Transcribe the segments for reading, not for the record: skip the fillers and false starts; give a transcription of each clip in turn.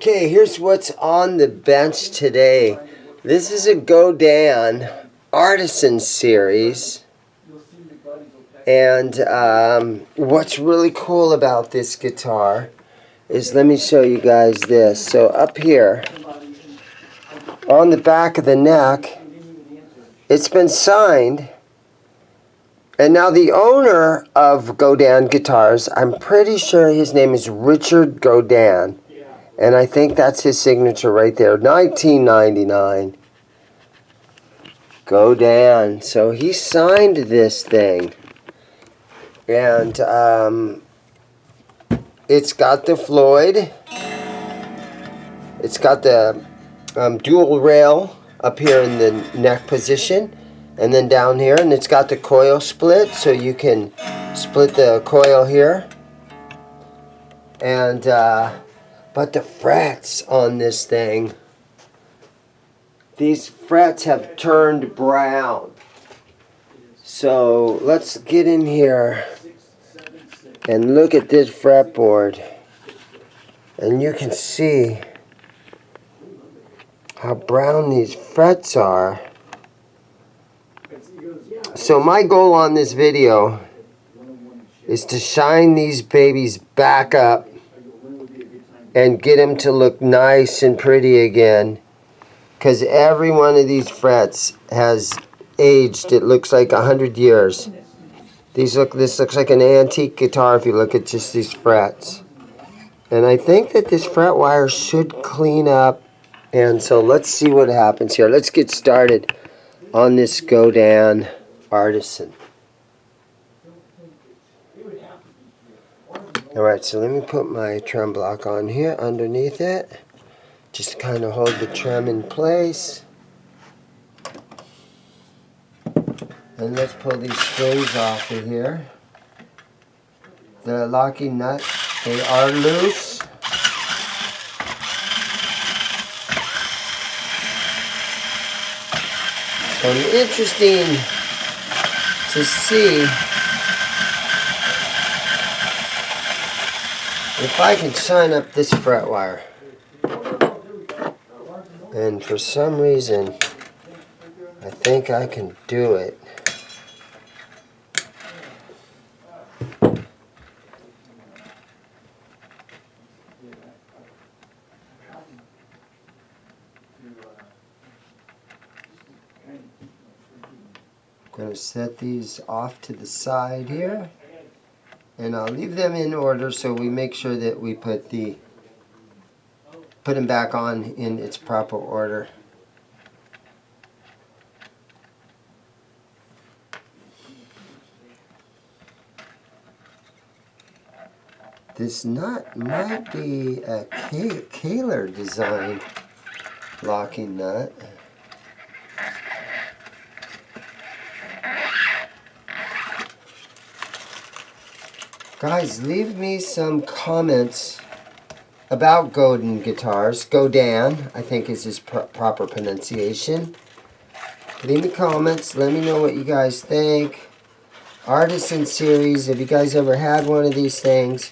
Okay, here's what's on the bench today. This is a Godin Artisan series. And what's really cool about this guitar is, let me show you guys this. So up here, on the back of the neck, it's been signed. And now the owner of Godin guitars, I'm pretty sure his name is Richard Godin. And I think that's his signature right there, 1999. Godin. So he signed this thing. And it's got the Floyd. It's got the dual rail up here in the neck position. And then down here. And it's got the coil split, so you can split the coil here. And but the frets on this thing, these frets have turned brown. So let's get in here and look at this fretboard. And you can see how brown these frets are. So my goal on this video is to shine these babies back up and get them to look nice and pretty again, because every one of these frets has aged. It looks like 100 years. This looks like an antique guitar if you look at just these frets. And I think that this fret wire should clean up. And so let's see what happens here. Let's get started on this Godin Artisan. Alright, so let me put my trem block on here underneath it. Just kind of hold the trem in place. And let's pull these strings off of here. The locking nut, they are loose. So interesting to see if I can shine up this fret wire. And for some reason, I think I can do it. I'm going to set these off to the side here. And I'll leave them in order so we make sure that we put them back on in its proper order. This nut might be a Kaler design locking nut. Guys, leave me some comments about Godin guitars. Godin, I think is his proper pronunciation. Leave me comments. Let me know what you guys think. Artisan series, have you guys ever had one of these things?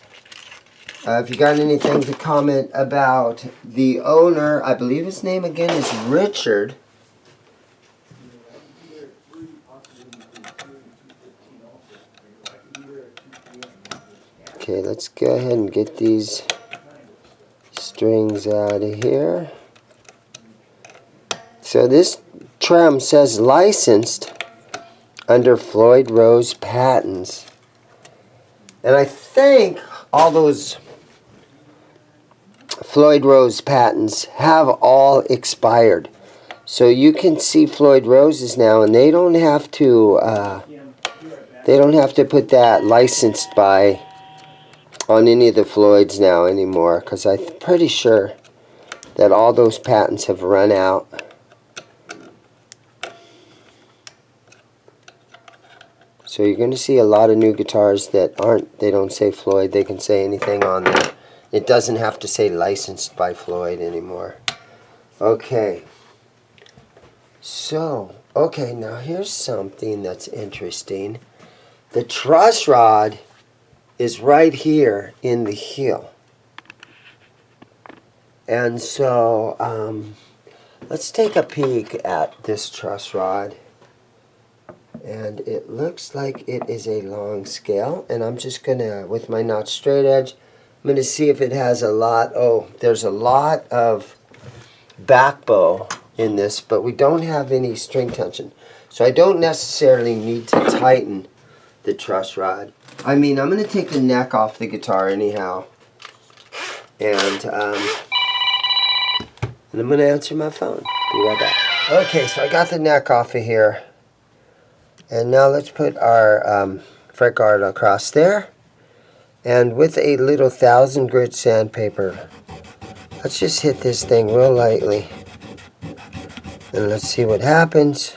If you got anything to comment about the owner, I believe his name again is Richard. Okay, let's go ahead and get these strings out of here. So this trem says licensed under Floyd Rose patents. And I think all those Floyd Rose patents have all expired. So you can see Floyd Roses now, and they don't have to put that licensed by on any of the Floyds now anymore, because I'm pretty sure that all those patents have run out. So you're going to see a lot of new guitars that they don't say Floyd, they can say anything on there. It doesn't have to say licensed by Floyd anymore. Okay. So, okay, now here's something that's interesting. The truss rod is right here in the heel. And so let's take a peek at this truss rod. And it looks like it is a long scale, and I'm just gonna, with my notch straight edge, I'm gonna see if it has a lot. Oh, there's a lot of back bow in this, but we don't have any string tension, so I don't necessarily need to tighten the truss rod. I mean, I'm gonna take the neck off the guitar anyhow, and I'm gonna answer my phone. Be right back. Okay, so I got the neck off of here. And now let's put our fret guard across there. And with a little 1000 grit sandpaper, let's just hit this thing real lightly. And let's see what happens.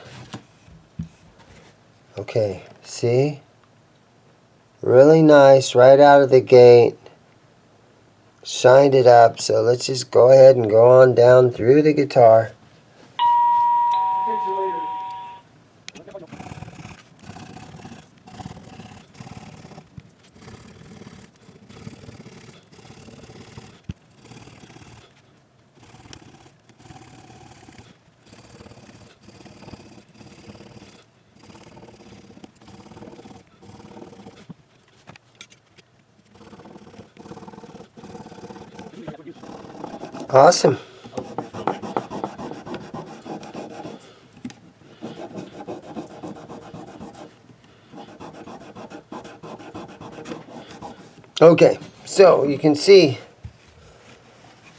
Okay, see? Really nice right out of the gate. Shined it up. So let's just go ahead and go on down through the guitar. Awesome. Okay, so you can see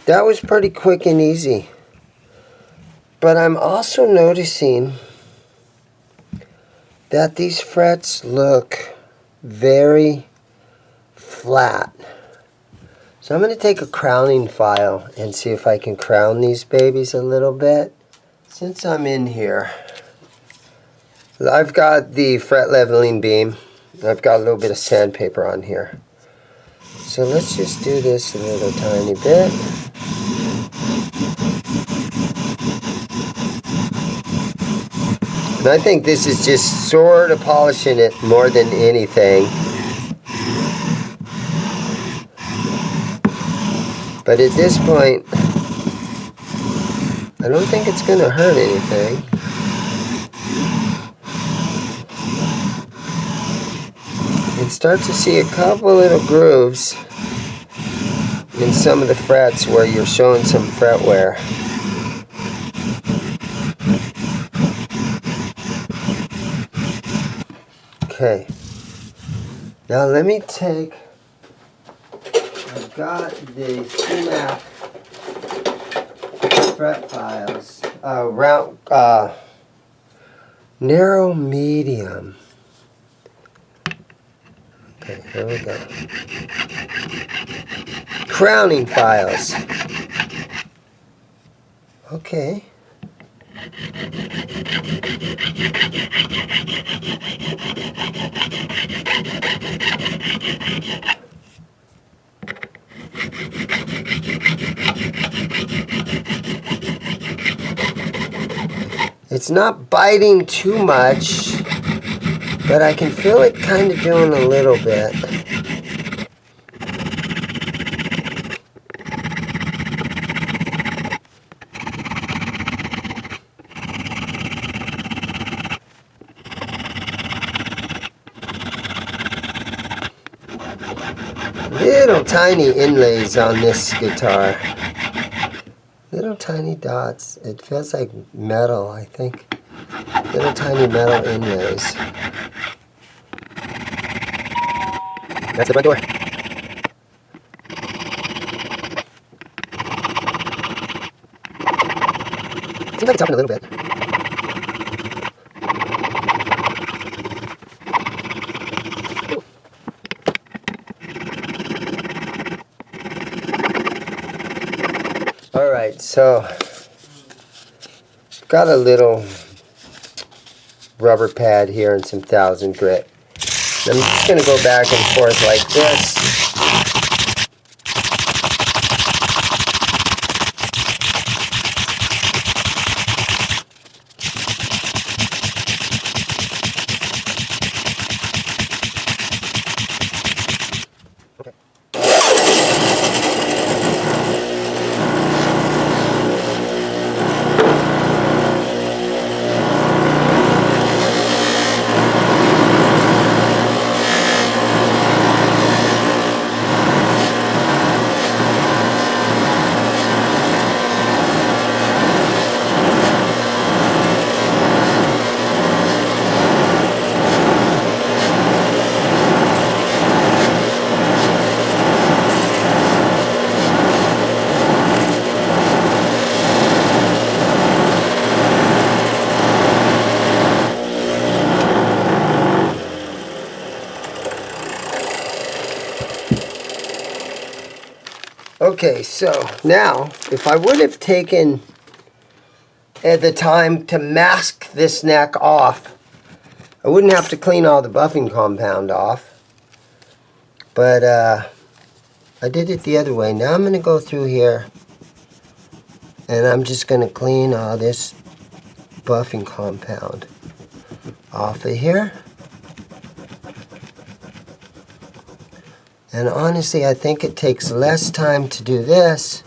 that was pretty quick and easy. But I'm also noticing that these frets look very flat. So I'm going to take a crowning file and see if I can crown these babies a little bit. Since I'm in here, I've got the fret leveling beam. I've got a little bit of sandpaper on here. So let's just do this a little tiny bit. And I think this is just sort of polishing it more than anything. But at this point, I don't think it's going to hurt anything. You can start to see a couple little grooves in some of the frets where you're showing some fret wear. Okay. Now let me take... I've got the ZIMM'S fret files, narrow medium. Okay, here we go. Crowning files. Okay. It's not biting too much, but I can feel it kind of doing a little bit. Little tiny inlays on this guitar. Little tiny dots. It feels like metal, I think. Little tiny metal inlays. That's the front door. Seems like it's helping a little bit. Alright, so got a little rubber pad here and some 1000 grit. I'm just going to go back and forth like this. Okay, so now, if I would have taken the time to mask this neck off, I wouldn't have to clean all the buffing compound off. But I did it the other way. Now I'm going to go through here and I'm just going to clean all this buffing compound off of here. And honestly, I think it takes less time to do this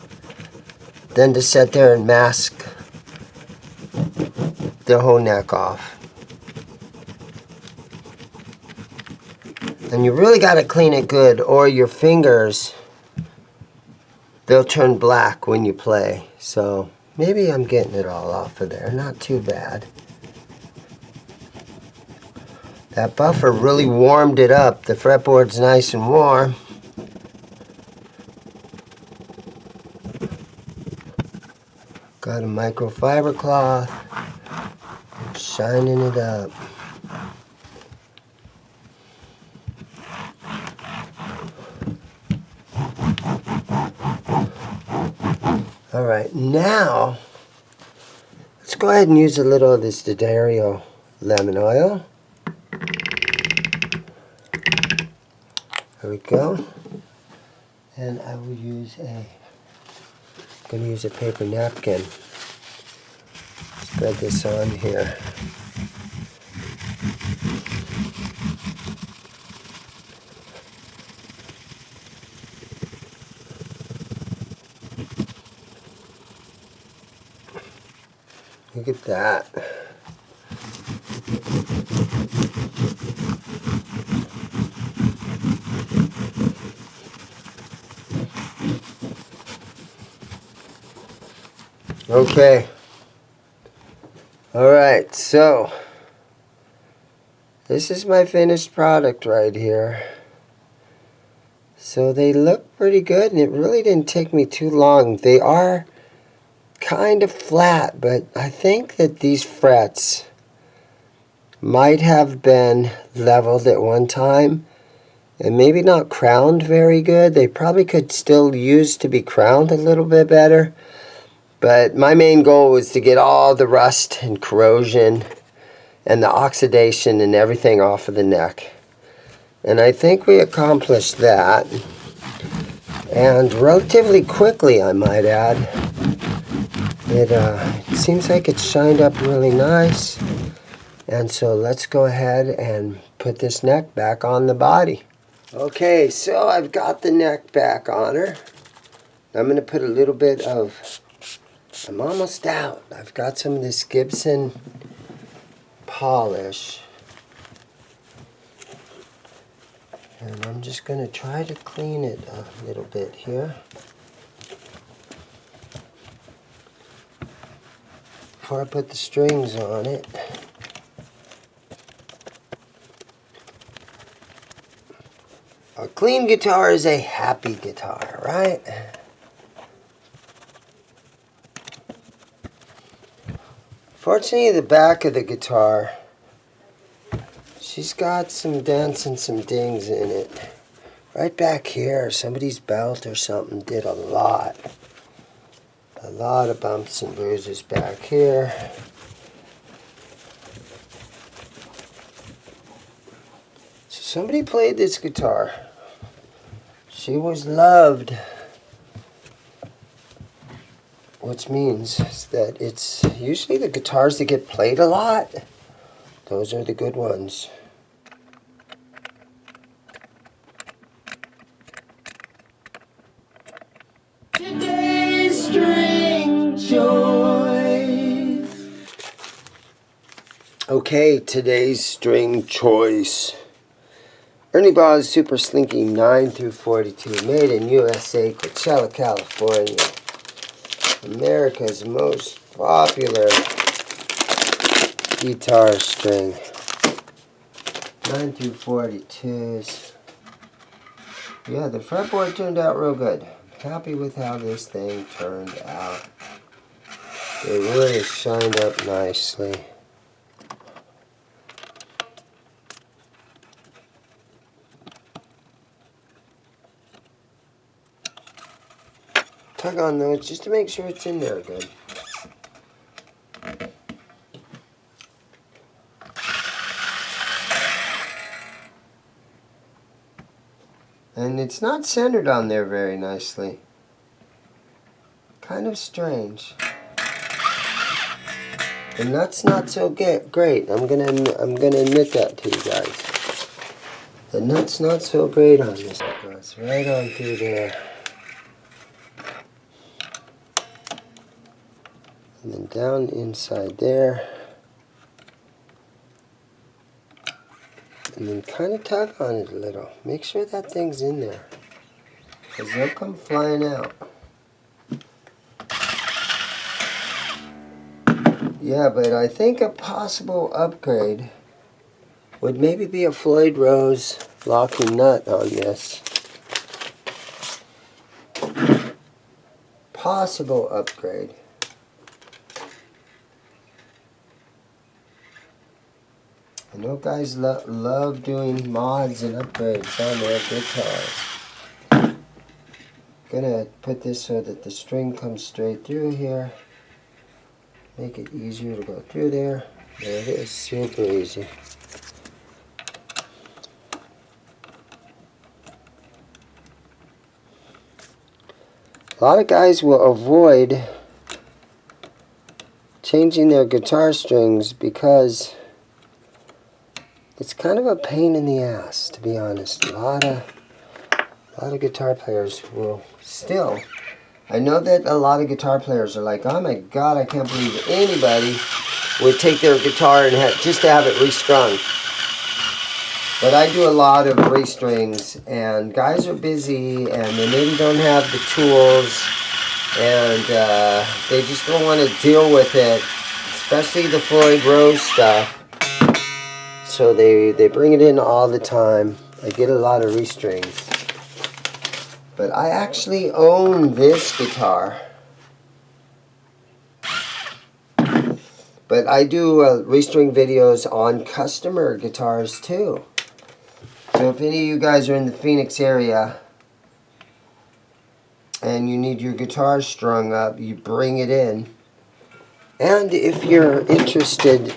than to sit there and mask the whole neck off. And you really got to clean it good, or your fingers, they'll turn black when you play. So maybe I'm getting it all off of there. Not too bad. That buffer really warmed it up. The fretboard's nice and warm. Got a microfiber cloth. Shining it up. All right, now let's go ahead and use a little of this D'Addario lemon oil. There we go. And I will use I'm going to use a paper napkin. Spread this on here. Look at that. Okay. All right, so this is my finished product right here. So they look pretty good, and it really didn't take me too long. They are kind of flat, but I think that these frets might have been leveled at one time and maybe not crowned very good. They probably could still use to be crowned a little bit better. But my main goal was to get all the rust and corrosion and the oxidation and everything off of the neck. And I think we accomplished that. And relatively quickly, I might add. It seems like it's shined up really nice. And so let's go ahead and put this neck back on the body. Okay, so I've got the neck back on her. I'm going to put a little bit of, I'm almost out. I've got some of this Gibson polish. And I'm just going to try to clean it a little bit here. Before I put the strings on it. A clean guitar is a happy guitar, right? Fortunately, the back of the guitar, she's got some dents and some dings in it. Right back here, somebody's belt or something did a lot. A lot of bumps and bruises back here. So somebody played this guitar. She was loved. Which means that it's usually the guitars that get played a lot. Those are the good ones. Today's string choice. Okay, today's string choice. Ernie Ball's Super Slinky 9 through 42, made in USA, Coachella, California. America's most popular guitar string. 9 through 42s. Yeah, the fretboard turned out real good. Happy with how this thing turned out. It really shined up nicely. tug on those just to make sure it's in there good. And it's not centered on there very nicely. Kind of strange. The nut's not so great. I'm gonna admit that to you guys. The nut's not so great on this. It goes right on through there. And then down inside there. And then kind of tug on it a little. Make sure that thing's in there, because they'll come flying out. Yeah, but I think a possible upgrade would maybe be a Floyd Rose locking nut on this. Possible upgrade. I know guys love doing mods and upgrades on their guitars. Gonna put this so that the string comes straight through here. Make it easier to go through there. There it is, super easy. A lot of guys will avoid changing their guitar strings because it's kind of a pain in the ass, to be honest. A lot of guitar players will still. I know that a lot of guitar players are like, oh my God, I can't believe anybody would take their guitar and just to have it restrung. But I do a lot of restrings, and guys are busy, and they maybe don't have the tools, and they just don't want to deal with it, especially the Floyd Rose stuff. So they bring it in all the time. I get a lot of restrings. But I actually own this guitar. But I do restring videos on customer guitars too. So if any of you guys are in the Phoenix area and you need your guitar strung up, you bring it in. And if you're interested,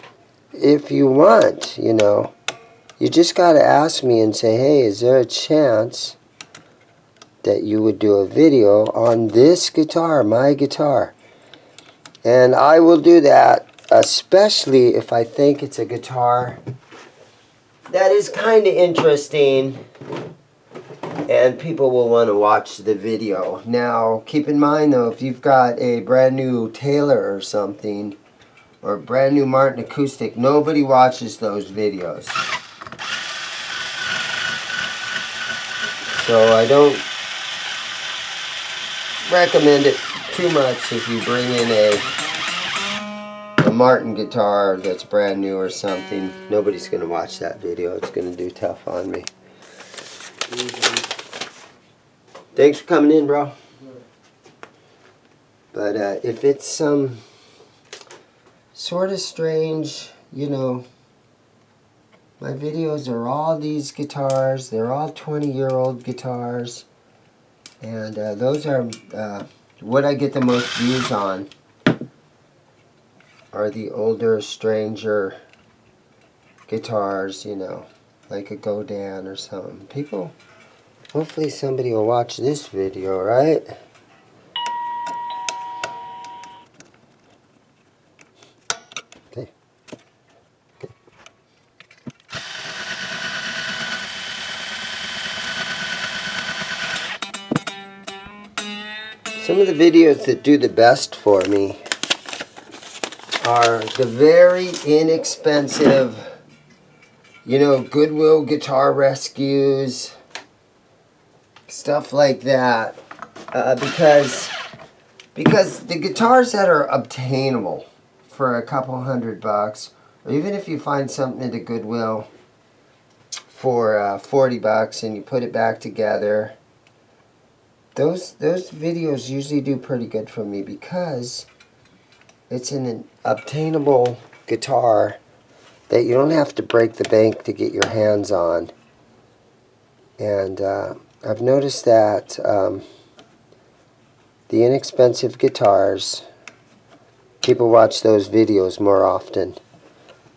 if you want, you know, you just got to ask me and say, hey, is there a chance that you would do a video on this guitar, my guitar? And I will do that, especially if I think it's a guitar that is kind of interesting and people will want to watch the video. Now, keep in mind though, if you've got a brand new Taylor or something, or a brand new Martin acoustic, nobody watches those videos. So I don't recommend it too much if you bring in a Martin guitar that's brand new or something. Nobody's going to watch that video. It's going to do tough on me. Thanks for coming in, bro. But if it's some sort of strange, you know, my videos are all these guitars. They're all 20-year-old guitars. And those are what I get the most views on, are the older, stranger guitars, you know, like a Godin or something. People, hopefully somebody will watch this video, right? Okay. Some of the videos that do the best for me are the very inexpensive, you know, Goodwill guitar rescues, stuff like that, because the guitars that are obtainable for a couple $100, or even if you find something at a Goodwill for $40 and you put it back together, those videos usually do pretty good for me because it's an obtainable guitar that you don't have to break the bank to get your hands on. And I've noticed that the inexpensive guitars. People watch those videos more often.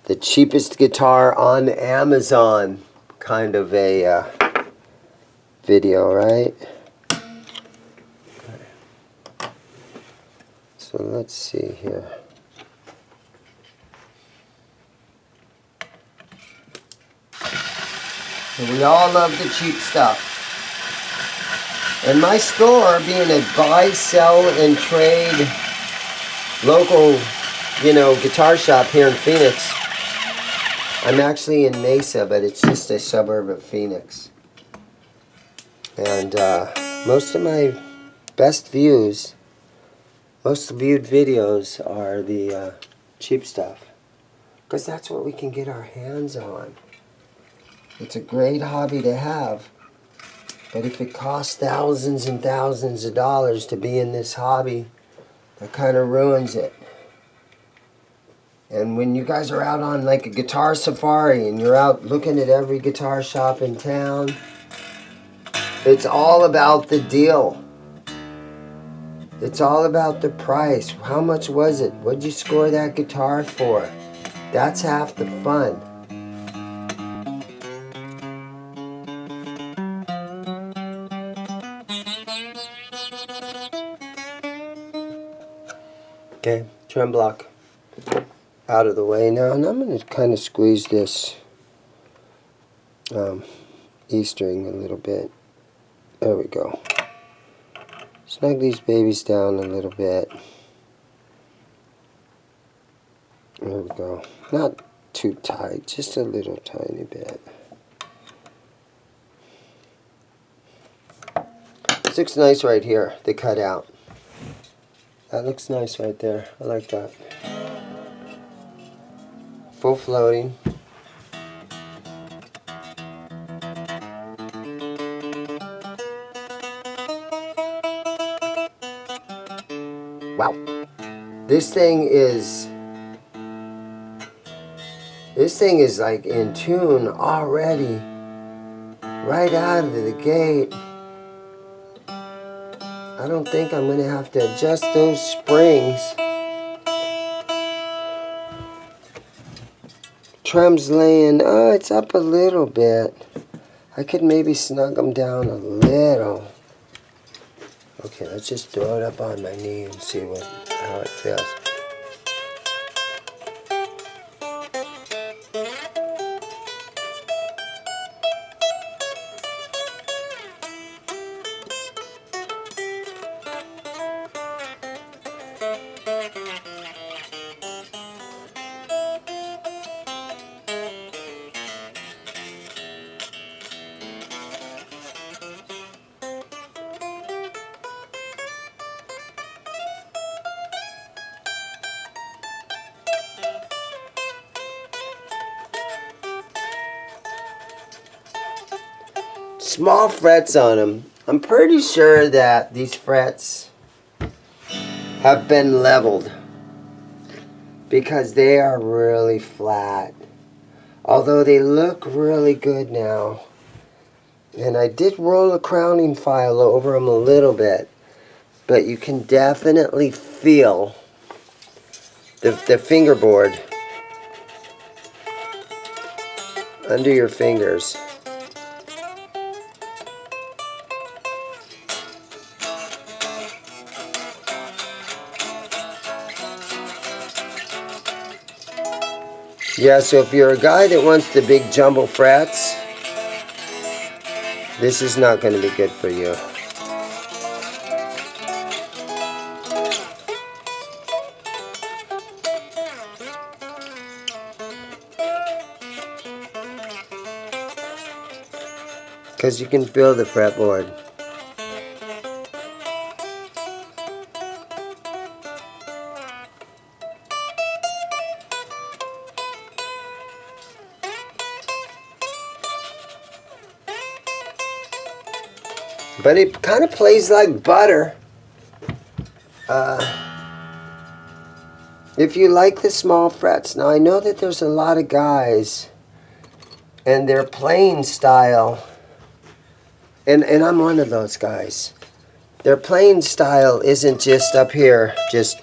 The cheapest guitar on Amazon kind of a video, right? So let's see here. So we all love the cheap stuff. And my store, being a buy, sell, and trade local, guitar shop here in Phoenix. I'm actually in Mesa, but it's just a suburb of Phoenix. And most of my best views, most viewed videos are the cheap stuff. Because that's what we can get our hands on. It's a great hobby to have. But if it costs thousands and thousands of dollars to be in this hobby, that kind of ruins it. And when you guys are out on like a guitar safari and you're out looking at every guitar shop in town, it's all about the deal. It's all about the price. How much was it? What'd you score that guitar for? That's half the fun. Okay, trem block out of the way now, and I'm going to kind of squeeze this E-string a little bit. There we go. Snug these babies down a little bit. There we go. Not too tight, just a little tiny bit. This looks nice right here, the cutout. That looks nice right there. I like that. Full floating. Wow. This thing is like in tune already. Right out of the gate. I don't think I'm going to have to adjust those springs. Trem's laying, it's up a little bit. I could maybe snug them down a little. Okay, let's just throw it up on my knee and see how it feels. Small frets on them. I'm pretty sure that these frets have been leveled because they are really flat. Although they look really good now. And I did roll a crowning file over them a little bit, but you can definitely feel the fingerboard under your fingers. Yeah, so if you're a guy that wants the big jumbo frets, this is not going to be good for you. Because you can feel the fretboard. But it kind of plays like butter. If you like the small frets. Now I know that there's a lot of guys and their playing style, and I'm one of those guys. their playing style isn't just up here, just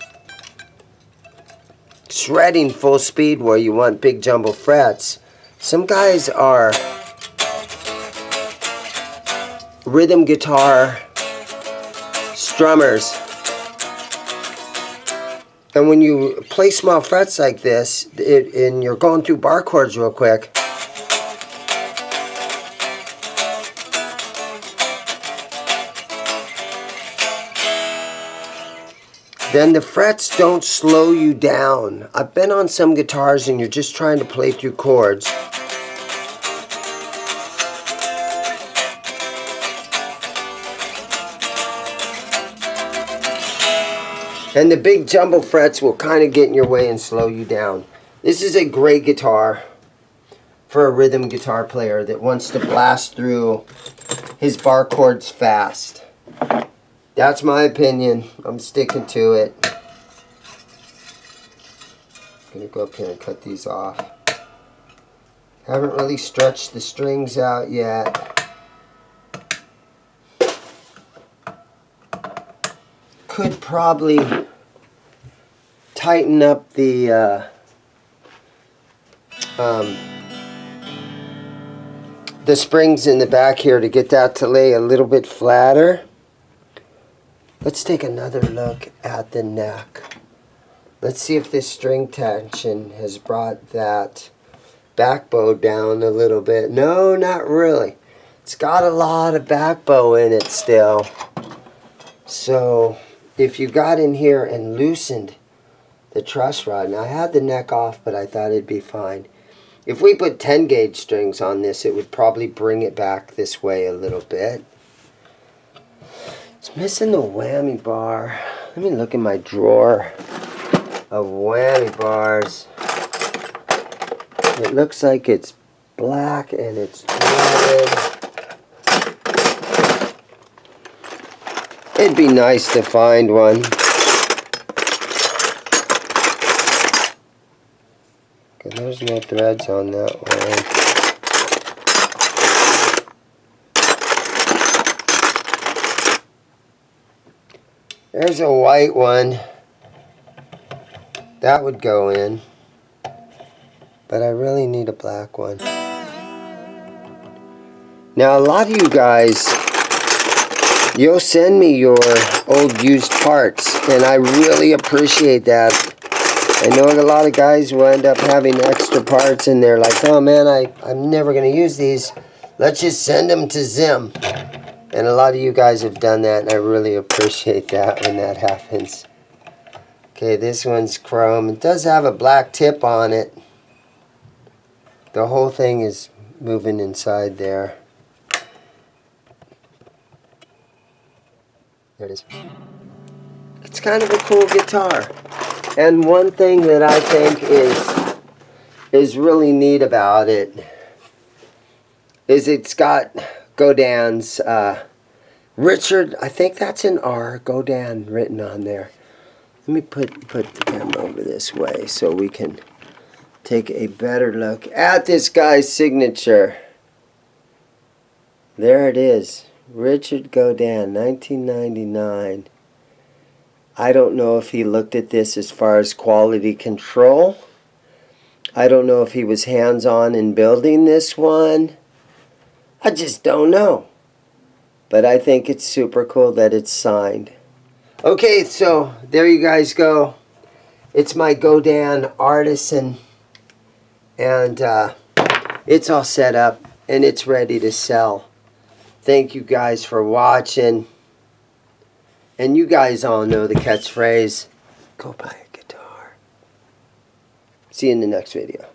shredding full speed where you want big jumbo frets. Some guys are rhythm guitar strummers. And when you play small frets like this, and you're going through bar chords real quick, then the frets don't slow you down. I've been on some guitars and you're just trying to play through chords. And the big jumbo frets will kind of get in your way and slow you down. This is a great guitar for a rhythm guitar player that wants to blast through his bar chords fast. That's my opinion. I'm sticking to it. I'm going to go up here and cut these off. Haven't really stretched the strings out yet. Could probably tighten up the springs in the back here to get that to lay a little bit flatter. Let's take another look at the neck. Let's see if this string tension has brought that back bow down a little bit. No, not really. It's got a lot of back bow in it still. So if you got in here and loosened the truss rod, and I had the neck off, but I thought it'd be fine. If we put 10 gauge strings on this, it would probably bring it back this way a little bit. It's missing the whammy bar. Let me look in my drawer of whammy bars. It looks like it's black and it's threaded. It'd be nice to find one. Okay, there's no threads on that one. There's a white one. That would go in. But I really need a black one. Now, a lot of you guys, you'll send me your old used parts, and I really appreciate that. I know a lot of guys will end up having extra parts, and they're like, oh man, I'm never going to use these. Let's just send them to Zim. And a lot of you guys have done that, and I really appreciate that when that happens. Okay, this one's chrome. It does have a black tip on it. The whole thing is moving inside there. There it is. It's kind of a cool guitar. And one thing that I think is really neat about it is it's got Godin's Richard, I think that's an R, Godin written on there. Let me put the camera over this way so we can take a better look at this guy's signature. There it is. Richard Godin, 1999. I don't know if he looked at this as far as quality control. I don't know if he was hands-on in building this one. I just don't know. But I think it's super cool that it's signed. Okay, so there you guys go. It's my Godin Artisan. And it's all set up and it's ready to sell. Thank you guys for watching. And you guys all know the catchphrase, go buy a guitar. See you in the next video.